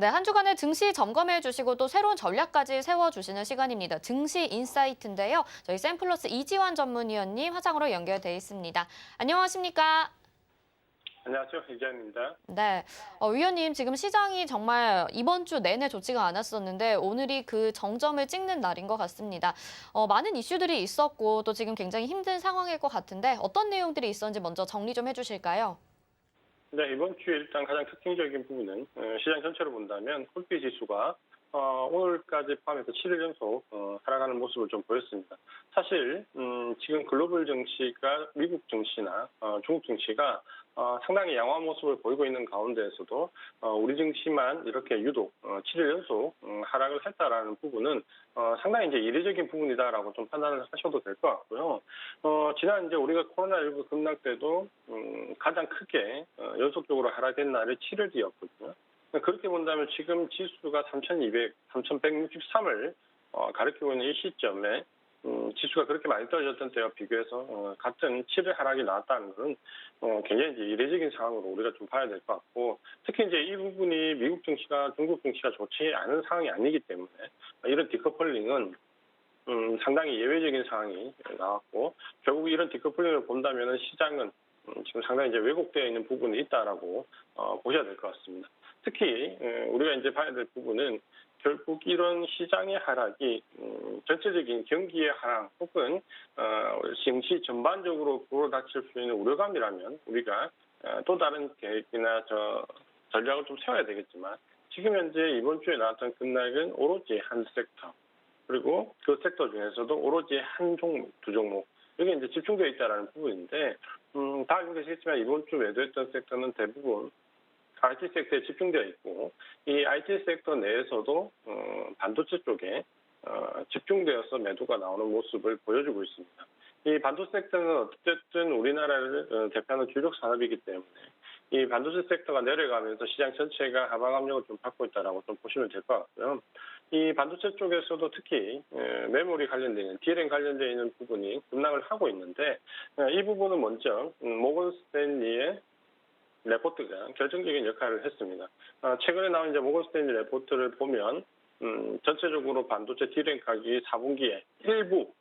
네, 한 주간의 증시 점검해 주시고 또 새로운 전략까지 세워주시는 시간입니다. 증시 인사이트인데요. 저희 샘플러스 이지환 전문위원님 화상으로 연결돼 있습니다. 안녕하십니까? 안녕하세요. 이재현입니다. 네, 위원님 지금 시장이 정말 이번 주 내내 좋지가 않았었는데 오늘이 그 정점을 찍는 날인 것 같습니다. 많은 이슈들이 있었고 또 지금 굉장히 힘든 상황일 것 같은데 어떤 내용들이 있었는지 먼저 정리 좀 해주실까요? 네, 이번 주에 일단 가장 특징적인 부분은 시장 전체로 본다면 코스피 지수가 오늘까지 포함해서 7일 연속 하락하는 모습을 좀 보였습니다. 사실 지금 글로벌 증시가 미국 증시나 중국 증시가 상당히 양호한 모습을 보이고 있는 가운데에서도 우리 증시만 이렇게 유독 7일 연속 하락을 했다라는 부분은 상당히 이제 이례적인 부분이다라고 좀 판단을 하셔도 될 것 같고요. 지난 이제 우리가 코로나19 급락 때도 가장 크게 연속적으로 하락한 날이 7일 뒤였거든요. 그렇게 본다면 지금 지수가 3,200, 3,163을 가리키고 있는 이 시점에 지수가 그렇게 많이 떨어졌던 때와 비교해서 같은 7일 하락이 나왔다는 것은 굉장히 이제 이례적인 상황으로 우리가 좀 봐야 될 것 같고, 특히 이제 이 부분이 미국 증시가 중국 증시가 좋지 않은 상황이 아니기 때문에 이런 디커플링은 상당히 예외적인 상황이 나왔고, 결국 이런 디커플링을 본다면 시장은 지금 상당히 이제 왜곡되어 있는 부분이 있다라고 보셔야 될 것 같습니다. 특히 우리가 이제 봐야 될 부분은 결국 이런 시장의 하락이 전체적인 경기의 하락 혹은 증시 전반적으로 불어닥칠 수 있는 우려감이라면 우리가 또 다른 계획이나 전략을 좀 세워야 되겠지만, 지금 현재 이번 주에 나왔던 급락은 오로지 한 섹터, 그리고 그 섹터 중에서도 오로지 한 종목, 두 종목, 여기 이제 집중되어 있다는 부분인데, 다 알겠지만 이번 주 매도했던 섹터는 대부분 IT 섹터에 집중되어 있고, 이 IT 섹터 내에서도 반도체 쪽에 집중되어서 매도가 나오는 모습을 보여주고 있습니다. 이 반도체 섹터는 어쨌든 우리나라를 대표하는 주력 산업이기 때문에 이 반도체 섹터가 내려가면서 시장 전체가 하방 압력을 좀 받고 있다라고 좀 보시면 될 것 같고요. 이 반도체 쪽에서도 특히 메모리 관련되어 있는 DRAM 관련되어 있는 부분이 급락을 하고 있는데, 이 부분은 먼저 모건 스탠리의 레포트가 결정적인 역할을 했습니다. 최근에 나온 이제 모건 스탠리 레포트를 보면 전체적으로 반도체 DRAM 가격이 4분기에 일부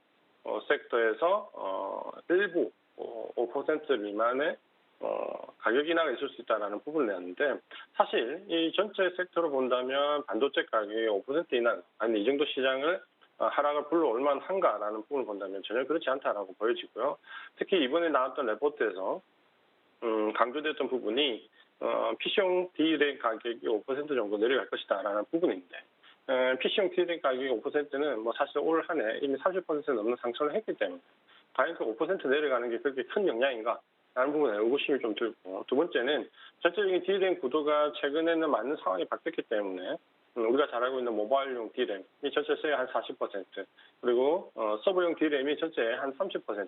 섹터에서 일부 5% 미만의 가격 인하가 있을 수 있다는 부분을 내는데, 사실 이 전체 섹터로 본다면 반도체 가격이 5% 인하, 아니 이 정도 시장을 하락을 불러올 만한가라는 부분을 본다면 전혀 그렇지 않다라고 보여지고요. 특히 이번에 나왔던 레포트에서 강조됐던 부분이 PC용 DRAM 가격이 5% 정도 내려갈 것이다라는 부분인데, PC용 DRAM 가격이 5%는 뭐 사실 올 한 해 이미 30% 넘는 상승을 했기 때문에 과연 그 5% 내려가는 게 그렇게 큰 영향인가? 라는 부분에 의구심이 좀 들고, 두 번째는 전체적인 DRAM 구도가 최근에는 많은 상황이 바뀌었기 때문에 우리가 잘 알고 있는 모바일용 DRAM 이 전체의 한 40%, 그리고 서버용 DRAM이 전체의 한 30%,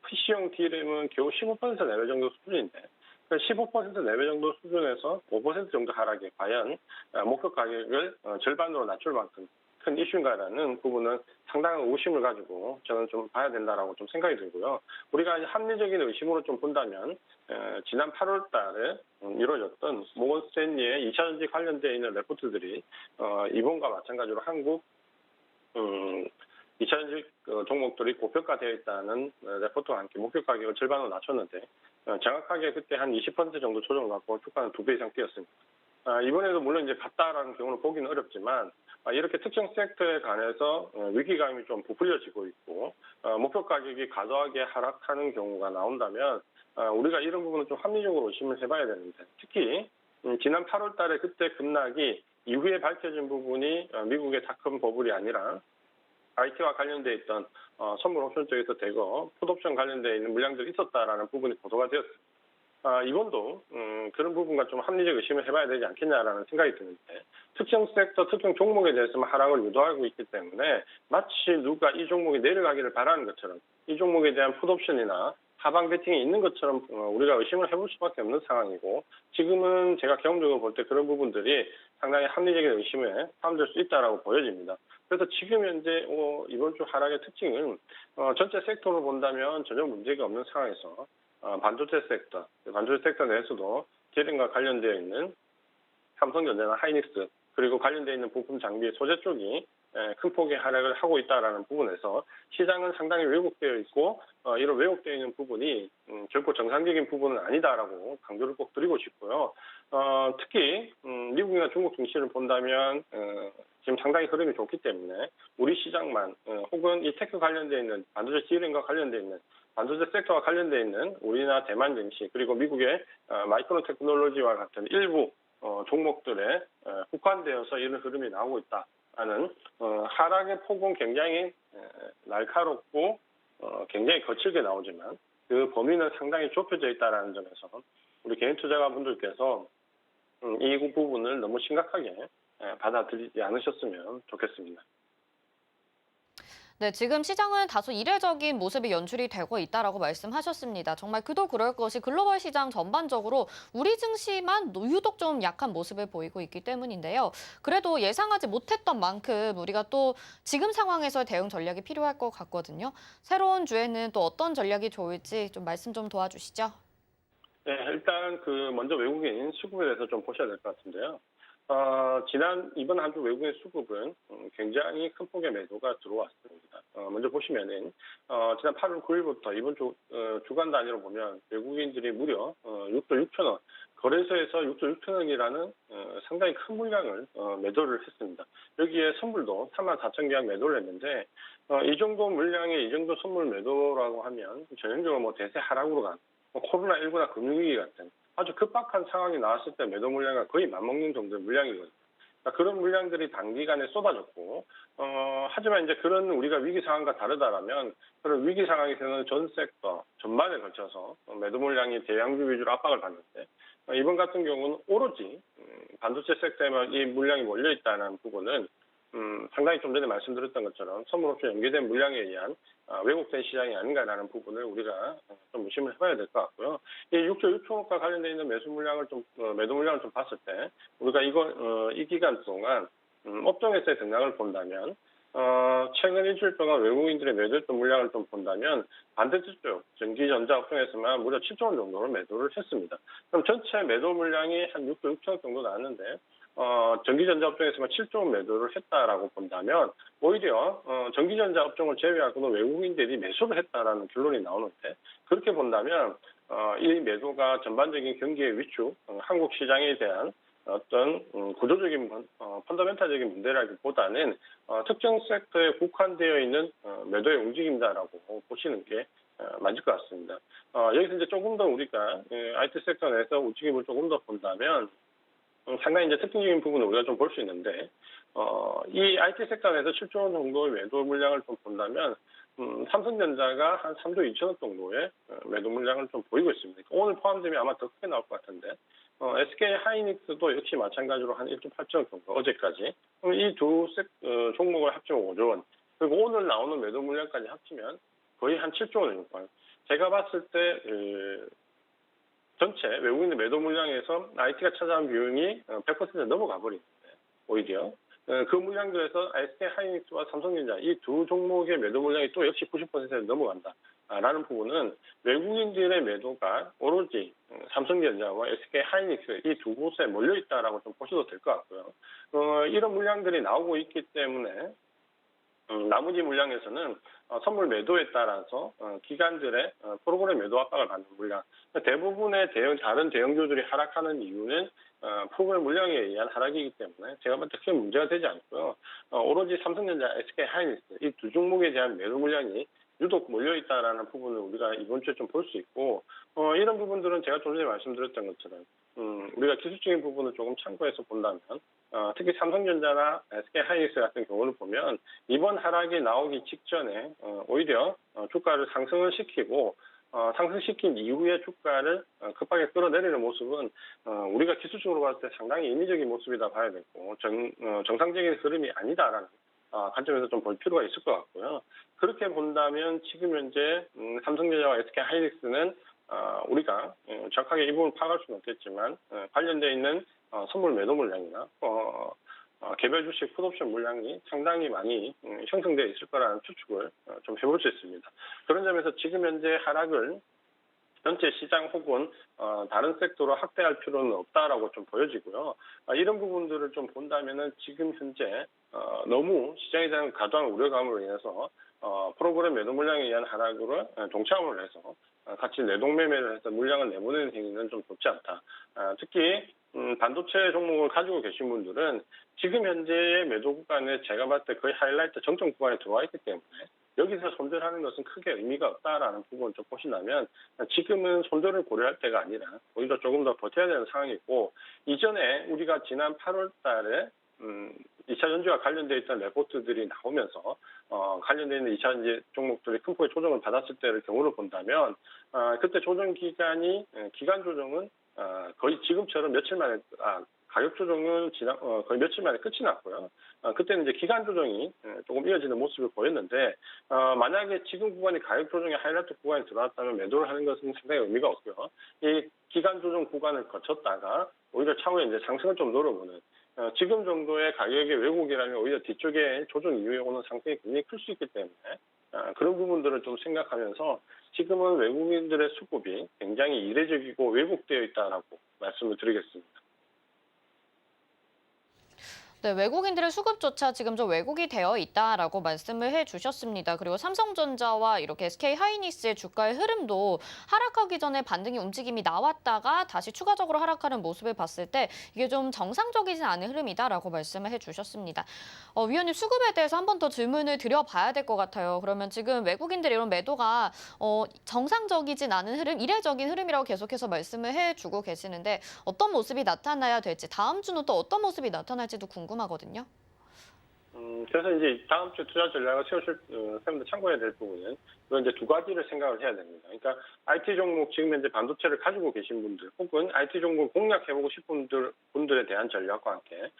PC용 DRAM은 겨우 15% 내외 정도 수준인데, 15% 내외 정도 수준에서 5% 정도 하락이 과연 목표 가격을 절반으로 낮출 만큼 큰 이슈인가라는 부분은 상당한 의구심을 가지고 저는 좀 봐야 된다라고 좀 생각이 들고요. 우리가 합리적인 의심으로 좀 본다면 지난 8월 달에 이루어졌던 모건 스탠리의 2차전지 관련되어 있는 레포트들이 이번과 마찬가지로 한국 2차전지 종목들이 고평가되어 있다는 레포트와 함께 목표 가격을 절반으로 낮췄는데, 정확하게 그때 한 20% 정도 조정을 받고 주가는 2배 이상 뛰었습니다. 이번에도 물론 이제 같다라는 경우는 보기는 어렵지만, 이렇게 특정 섹터에 관해서 위기감이 좀 부풀려지고 있고 목표 가격이 과도하게 하락하는 경우가 나온다면 우리가 이런 부분은 좀 합리적으로 의심을 해봐야 되는데, 특히 지난 8월 달에 그때 급락이 이후에 밝혀진 부분이 미국의 닷컴 버블이 아니라 IT와 관련돼 있던 선물 옵션 쪽에서 대거 풋옵션 관련돼 있는 물량들이 있었다라는 부분이 보도가 되었습니다. 이번도 그런 부분과 좀 합리적 의심을 해봐야 되지 않겠냐라는 생각이 드는데, 특정 섹터, 특정 종목에 대해서만 하락을 유도하고 있기 때문에 마치 누가 이 종목이 내려가기를 바라는 것처럼 이 종목에 대한 풋옵션이나 하방 베팅이 있는 것처럼 우리가 의심을 해볼 수밖에 없는 상황이고, 지금은 제가 경험적으로 볼 때 그런 부분들이 상당히 합리적인 의심에 포함될 수 있다고 보여집니다. 그래서 지금 현재 이번 주 하락의 특징은 전체 섹터로 본다면 전혀 문제가 없는 상황에서 반도체 섹터 내에서도 DRAM과 관련되어 있는 삼성전자나 하이닉스 그리고 관련돼 있는 부품 장비 소재 쪽이 큰 폭의 하락을 하고 있다라는 부분에서 시장은 상당히 왜곡되어 있고 이런 왜곡되어 있는 부분이 결코 정상적인 부분은 아니다라고 강조를 꼭 드리고 싶고요. 특히 미국이나 중국 증시를 본다면 지금 상당히 흐름이 좋기 때문에 우리 시장만 혹은 이 테크 관련돼 있는 반도체 디램과 관련돼 있는 반도체 섹터와 관련돼 있는 우리나라 대만 증시 그리고 미국의 마이크론 테크놀로지와 같은 일부 종목들에 국한되어서 이런 흐름이 나오고 있다는 하락의 폭은 굉장히 날카롭고 굉장히 거칠게 나오지만 그 범위는 상당히 좁혀져 있다는 점에서 우리 개인 투자가분들께서 이 부분을 너무 심각하게 받아들이지 않으셨으면 좋겠습니다. 네, 지금 시장은 다소 이례적인 모습이 연출이 되고 있다라고 말씀하셨습니다. 정말 그도 그럴 것이 글로벌 시장 전반적으로 우리 증시만 유독 좀 약한 모습을 보이고 있기 때문인데요. 그래도 예상하지 못했던 만큼 우리가 또 지금 상황에서 대응 전략이 필요할 것 같거든요. 새로운 주에는 또 어떤 전략이 좋을지 좀 말씀 좀 도와주시죠. 네, 일단 먼저 외국인 수급에 대해서 좀 보셔야 될 것 같은데요. 이번 한 주 외국인 수급은 굉장히 큰 폭의 매도가 들어왔습니다. 먼저 보시면은, 지난 8월 9일부터 이번 주간 단위로 보면 외국인들이 무려 6조 6천 원, 거래소에서 6조 6천 원이라는 상당히 큰 물량을 매도를 했습니다. 여기에 선물도 3만 4천 계약 매도를 했는데, 이 정도 물량의 이 정도 선물 매도라고 하면 전형적으로 뭐 대세 하락으로 간 코로나19나 금융위기 같은 아주 급박한 상황이 나왔을 때 매도 물량과 거의 맞먹는 정도의 물량이거든요. 그러니까 그런 물량들이 단기간에 쏟아졌고, 하지만 이제 그런 우리가 위기 상황과 다르다라면 그런 위기 상황에서는 전 섹터 전반에 걸쳐서 매도 물량이 대양주 위주로 압박을 받는데 이번 같은 경우는 오로지 반도체 섹터에만 이 물량이 몰려 있다는 부분은 상당히 좀 전에 말씀드렸던 것처럼 선물옵션 연계된 물량에 의한 왜곡된 시장이 아닌가라는 부분을 우리가 좀 의심을 해봐야 될 것 같고요. 이 6조 6천억과 관련돼 있는 매수 물량을 매도 물량을 좀 봤을 때 우리가 이 기간 동안 업종에서의 등락을 본다면 최근 일주일 동안 외국인들의 매도했던 물량을 좀 본다면 반대쪽 전기전자 업종에서만 무려 7조 원 정도를 매도를 했습니다. 그럼 전체 매도 물량이 한 6조 6천억 정도 나왔는데 전기전자 업종에서만 7조 원 매도를 했다라고 본다면 오히려 전기전자 업종을 제외하고는 외국인들이 매수를 했다라는 결론이 나오는데 그렇게 본다면 이 매도가 전반적인 경기의 위축, 한국 시장에 대한 어떤 구조적인 펀더멘탈적인 문제라기보다는 특정 섹터에 국한되어 있는 매도의 움직임이다라고 보시는 게 맞을 것 같습니다. 여기서 이제 조금 더 우리가 IT 섹터 내에서 움직임을 조금 더 본다면 상당히 이제 특징적인 부분을 우리가 좀 볼 수 있는데, 이 IT 섹터 내에서 7조 원 정도의 매도 물량을 좀 본다면, 삼성전자가 한 3조 2천억 정도의 매도 물량을 좀 보이고 있습니다. 오늘 포함되면 아마 더 크게 나올 것 같은데, SK 하이닉스도 역시 마찬가지로 한 1.8천억 정도, 어제까지. 이 두 종목을 합치면 5조 원. 그리고 오늘 나오는 매도 물량까지 합치면 거의 한 7조 원 정도. 제가 봤을 때, 전체 외국인의 매도 물량에서 IT가 차지한 비용이 100% 넘어가 버리는데 오히려 그 물량들에서 SK 하이닉스와 삼성전자 이 두 종목의 매도 물량이 또 역시 90%에 넘어간다라는 부분은 외국인들의 매도가 오로지 삼성전자와 SK 하이닉스 이 두 곳에 몰려 있다라고 좀 보셔도 될 것 같고요. 이런 물량들이 나오고 있기 때문에 나머지 물량에서는 선물 매도에 따라서 기관들의 프로그램 매도 압박을 받는 물량. 대부분의 다른 대형주들이 하락하는 이유는 프로그램 물량에 의한 하락이기 때문에 제가 볼 때 크게 문제가 되지 않고요. 오로지 삼성전자, SK 하이닉스 이 두 종목에 대한 매도 물량이 유독 몰려있다라는 부분을 우리가 이번 주에 좀 볼 수 있고 이런 부분들은 제가 좀 전에 말씀드렸던 것처럼 우리가 기술적인 부분을 조금 참고해서 본다면 특히 삼성전자나 SK 하이닉스 같은 경우를 보면 이번 하락이 나오기 직전에 오히려 주가를 상승을 시키고 상승시킨 이후에 주가를 급하게 끌어내리는 모습은 우리가 기술적으로 봤을 때 상당히 인위적인 모습이다 봐야 되고 정상적인 흐름이 아니다라는 관점에서 좀 볼 필요가 있을 것 같고요. 그렇게 본다면 지금 현재 삼성전자와 SK 하이닉스는 우리가 정확하게 이 부분을 파악할 수는 없겠지만 관련되어 있는 선물 매도 물량이나 개별 주식 풋옵션 물량이 상당히 많이 형성되어 있을 거라는 추측을 좀 해볼 수 있습니다. 그런 점에서 지금 현재 하락을 전체 시장 혹은 다른 섹터로 확대할 필요는 없다라고 좀 보여지고요. 이런 부분들을 좀 본다면은 지금 현재 너무 시장에 대한 과도한 우려감으로 인해서 프로그램 매도 물량에 의한 하락으로 동참을 해서 같이 내동매매를 해서 물량을 내보내는 행위는 좀 좋지 않다. 특히 반도체 종목을 가지고 계신 분들은 지금 현재의 매도 구간에 제가 봤을 때 거의 하이라이트 정점 구간에 들어와 있기 때문에 여기서 손절하는 것은 크게 의미가 없다라는 부분을 좀 보신다면 지금은 손절을 고려할 때가 아니라 오히려 조금 더 버텨야 되는 상황이고, 이전에 우리가 지난 8월 달에 2차 전지와 관련되어 있던 레포트들이 나오면서 관련되어 있는 2차 전지 종목들이 큰 폭의 조정을 받았을 때를 경우를 본다면 그때 조정 기간이 기간 조정은 거의 지금처럼 며칠 만에 가격 조정은 거의 며칠 만에 끝이 났고요. 그때는 이제 기간 조정이 조금 이어지는 모습을 보였는데 만약에 지금 구간이 가격 조정의 하이라이트 구간에 들어왔다면 매도를 하는 것은 상당히 의미가 없고요. 이 기간 조정 구간을 거쳤다가 오히려 차후에 이제 상승을 좀 노려보는 지금 정도의 가격의 왜곡이라면 오히려 뒤쪽에 조정 이후에 오는 상승이 굉장히 클 수 있기 때문에 그런 부분들을 좀 생각하면서 지금은 외국인들의 수급이 굉장히 이례적이고 왜곡되어 있다라고 말씀을 드리겠습니다. 네, 외국인들의 수급조차 지금 좀 왜곡이 되어 있다라고 말씀을 해주셨습니다. 그리고 삼성전자와 이렇게 SK하이닉스의 주가의 흐름도 하락하기 전에 반등의 움직임이 나왔다가 다시 추가적으로 하락하는 모습을 봤을 때 이게 좀 정상적이진 않은 흐름이다라고 말씀을 해주셨습니다. 위원님, 수급에 대해서 한 번 더 질문을 드려봐야 될 것 같아요. 그러면 지금 외국인들의 이런 매도가 정상적이진 않은 흐름, 이례적인 흐름이라고 계속해서 말씀을 해주고 계시는데 어떤 모습이 나타나야 될지, 다음 주는 또 어떤 모습이 나타날지도 궁금하거든요. 그래서 이제 다음 주 투자 전략을 세우실 쌤들 참고해야 될 부분은 이건 이제 두 가지를 생각을 해야 됩니다. 그러니까 IT 종목 지금 현재 반도체를 가지고 계신 분들 혹은 IT 종목 공략해보고 싶은 분들에 대한 전략과 함께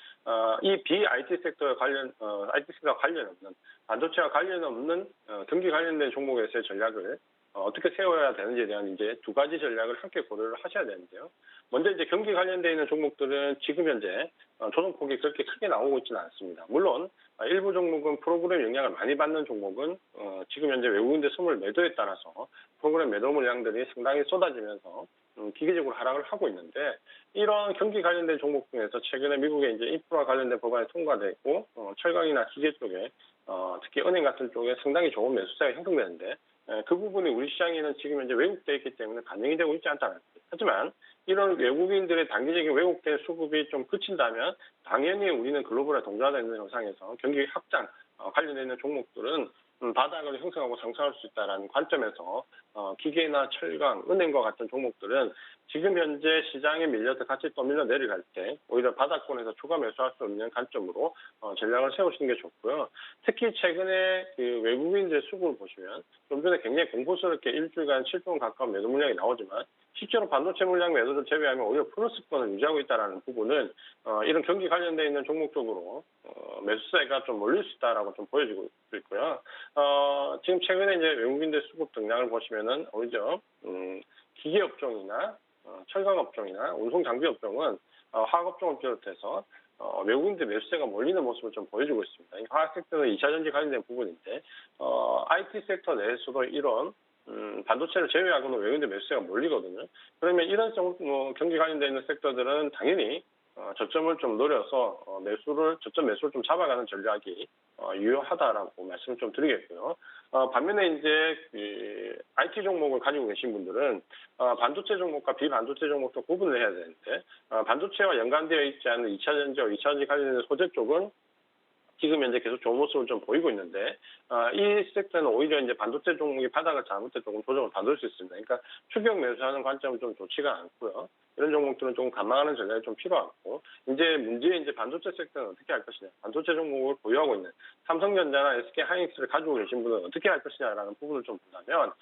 이 IT 섹터와 IT 섹터와 관련 없는 반도체와 관련 없는 경기 관련된 종목에서의 전략을 어떻게 세워야 되는지에 대한 이제 두 가지 전략을 함께 고려를 하셔야 되는데요. 먼저 이제 경기 관련되어 있는 종목들은 지금 현재 조정폭이 그렇게 크게 나오고 있지는 않습니다. 물론 일부 종목은 프로그램 영향을 많이 받는 종목은 지금 현재 외국인들 선물 매도에 따라서 프로그램 매도 물량들이 상당히 쏟아지면서 기계적으로 하락을 하고 있는데, 이런 경기 관련된 종목 중에서 최근에 미국의 이제 인프라 관련된 법안이 통과되고 철강이나 기계 쪽에 특히 은행 같은 쪽에 상당히 좋은 매수세가 형성되는데 그 부분이 우리 시장에는 지금 현재 왜곡되어 있기 때문에 반영이 되고 있지 않다는 거죠. 하지만 이런 외국인들의 단기적인 왜곡된 수급이 좀 그친다면 당연히 우리는 글로벌에 동조하는 형상에서 경기 확장 관련되어 있는 종목들은 바닥을 형성하고 상승할 수 있다는 관점에서 기계나 철강, 은행과 같은 종목들은 지금 현재 시장에 밀려서 같이 또 밀려 내려갈 때 오히려 바닥권에서 추가 매수할 수 있는 관점으로 전략을 세우시는 게 좋고요. 특히 최근에 그 외국인들의 수급을 보시면 좀 전에 굉장히 공포스럽게 일주일간 7조 원 가까운 매도 물량이 나오지만 실제로 반도체 물량 매도를 제외하면 오히려 플러스권을 유지하고 있다는 부분은 이런 경기 관련되어 있는 종목 쪽으로 매수세가 좀 몰릴 수 있다라고 좀 보여지고 있고요. 지금 최근에 이제 외국인들 수급 등락을 보시면은 오히려 기계 업종이나 철강 업종이나 운송 장비 업종은 화학 업종을 비롯해서 외국인들 매수세가 몰리는 모습을 좀 보여주고 있습니다. 화학 섹터는 2차 전지 관련된 부분인데 IT 섹터 내에서도 이런 반도체를 제외하고는 외국인들 매수세가 몰리거든요. 그러면 이런 경기 관련되어 있는 섹터들은 당연히 저점을 좀 노려서 저점 매수를 좀 잡아가는 전략이 유효하다라고 말씀을 좀 드리겠고요. 반면에 이제 IT 종목을 가지고 계신 분들은 반도체 종목과 비반도체 종목도 구분을 해야 되는데 반도체와 연관되어 있지 않은 2차 전지와 2차 전지 관련된 소재 쪽은 지금 현재 계속 좋은 모습을 좀 보이고 있는데 이 섹터는 오히려 이제 반도체 종목이 바닥을 잡을 때 조금 조정을 받을 수 있습니다. 그러니까 추격 매수하는 관점은 좀 좋지가 않고요. 이런 종목들은 조금 감안하는 전략이 좀 필요하고, 이제 문제의 이제 반도체 섹터는 어떻게 할 것이냐, 반도체 종목을 보유하고 있는 삼성전자나 SK하이닉스를 가지고 계신 분은 어떻게 할 것이냐라는 부분을 좀 본다면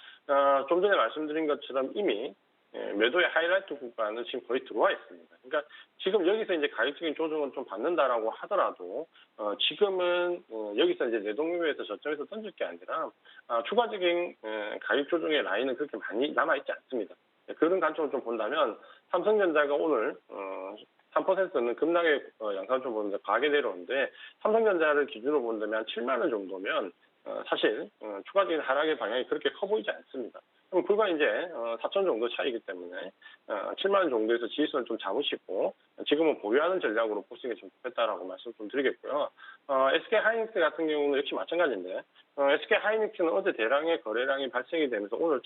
좀 전에 말씀드린 것처럼 이미 매도의 하이라이트 구간은 지금 거의 들어와 있습니다. 그러니까 지금 여기서 이제 가격적인 조정을 좀 받는다라고 하더라도 지금은 여기서 이제 내동매매에서 저점에서 던질 게 아니라 추가적인 가격 조정의 라인은 그렇게 많이 남아 있지 않습니다. 그런 관점을 좀 본다면 삼성전자가 오늘 3%는 급락의 양상을 좀 보는데 과하게 내려오는데 삼성전자를 기준으로 본다면 7만 원 정도면 사실 추가적인 하락의 방향이 그렇게 커 보이지 않습니다. 그럼 불과 이제 4천 정도 차이기 때문에 7만 원 정도에서 지지선을 좀 잡으시고 지금은 보유하는 전략으로 보시는 게 좀 좋겠다라고 말씀 좀 드리겠고요. SK 하이닉스 같은 경우는 역시 마찬가지인데 SK 하이닉스는 어제 대량의 거래량이 발생이 되면서 오늘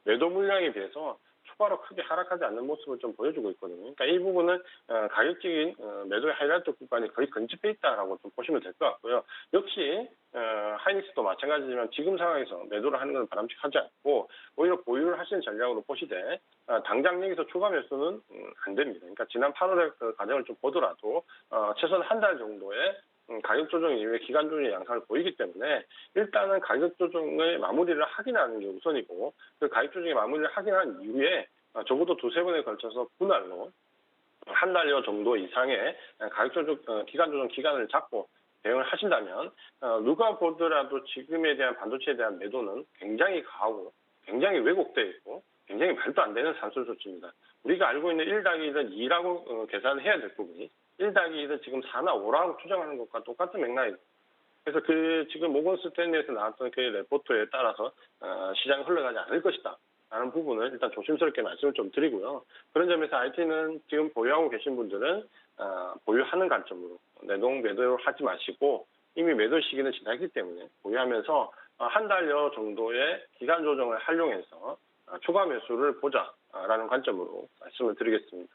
매도 물량에 비해서 추가로 크게 하락하지 않는 모습을 좀 보여주고 있거든요. 그러니까 이 부분은 가격적인 매도의 하이라이트 구간이 거의 근접해 있다라고 좀 보시면 될 것 같고요. 역시 하이닉스도 마찬가지지만 지금 상황에서 매도를 하는 건 바람직하지 않고 오히려 보유를 하시는 전략으로 보시되 당장 여기서 추가 매수는 안 됩니다. 그러니까 지난 8월의 그 과정을 좀 보더라도 최소한 한 달 정도의 가격 조정 이후에 기간 조정의 양상을 보이기 때문에 일단은 가격 조정의 마무리를 확인하는 게 우선이고 그 가격 조정의 마무리를 확인한 이후에 적어도 두세 번에 걸쳐서 분할로 한 달여 정도 이상의 가격 조정 기간 조정 기간을 잡고 대응을 하신다면 누가 보더라도 지금에 대한 반도체에 대한 매도는 굉장히 가하고 굉장히 왜곡되어 있고 굉장히 말도 안 되는 산술 조치입니다. 우리가 알고 있는 1-2는 2라고 계산을 해야 될 부분이 1-2는 지금 4나 5라고 추정하는 것과 똑같은 맥락이에요. 그래서 그 지금 모건 스탠리에서 나왔던 그 레포트에 따라서 시장이 흘러가지 않을 것이다. 라는 부분을 일단 조심스럽게 말씀을 좀 드리고요. 그런 점에서 IT는 지금 보유하고 계신 분들은 보유하는 관점으로 내동 매도를 하지 마시고 이미 매도 시기는 지났기 때문에 보유하면서 한 달여 정도의 기간 조정을 활용해서 추가 매수를 보자라는 관점으로 말씀을 드리겠습니다.